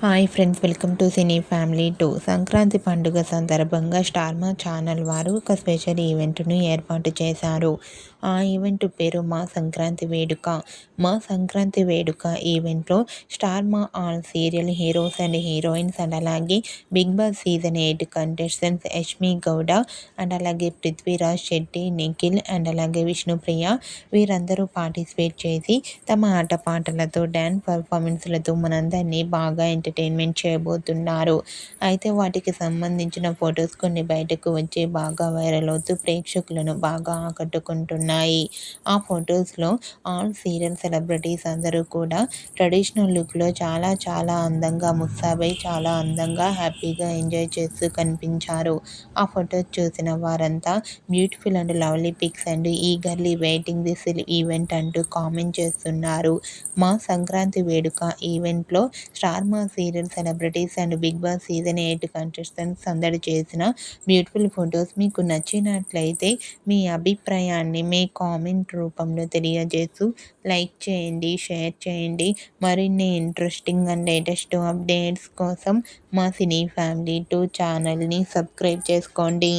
Hi friends, welcome to cine family 2. Sankranti పండుగ సందర్భంగా star మా ఛానల్ వారు ఒక స్పెషల్ ఈవెంట్ను ఏర్పాటు చేశారు. ఆ ఈవెంట్ పేరు మా సంక్రాంతి వేడుక. మా సంక్రాంతి వేడుక ఈవెంట్లో star Maa all serial heroes and heroines and అలాగే Bigg Boss season 8 contestants Yashmi Gowda and అలాగే పృథ్వీరాజ్ శెట్టి, నిఖిల్ అండ్ అలాగే విష్ణుప్రియ వీరందరూ పార్టిసిపేట్ చేసి తమ ఆటపాటలతో డ్యాన్స్ పర్ఫార్మెన్స్లతో మనందరినీ బాగా ఎంటర్టైన్మెంట్ చేయబోతున్నారు. అయితే వాటికి సంబంధించిన ఫొటోస్ కొన్ని బయటకు వచ్చి బాగా వైరల్ అవుతూ ప్రేక్షకులను బాగా ఆకట్టుకుంటున్నాయి. ఆ ఫొటోస్లో ఆల్ సీరియల్ సెలబ్రిటీస్ అందరూ కూడా ట్రెడిషనల్ లుక్లో చాలా చాలా అందంగా ముస్తాబై చాలా అందంగా హ్యాపీగా ఎంజాయ్ చేస్తూ కనిపించారు. ఆ ఫొటోస్ చూసిన వారంతా beautiful and lovely pics and eagerly waiting this event అంటూ కామెంట్ చేస్తున్నారు. మా సంక్రాంతి వేడుక ఈవెంట్లో star Maa serial celebrities and Bigg Boss season 8 contestants సందడి చేసిన బ్యూటిఫుల్ ఫొటోస్ మీకు నచ్చినట్లయితే మీ అభిప్రాయాన్ని మీ కామెంట్ రూపంలో తెలియజేస్తూ లైక్ చేయండి, షేర్ చేయండి. మరిన్ని ఇంట్రెస్టింగ్ అండ్ లేటెస్ట్ అప్డేట్స్ కోసం మా సినీ ఫ్యామిలీ 2 ఛానల్ని సబ్స్క్రైబ్ చేసుకోండి.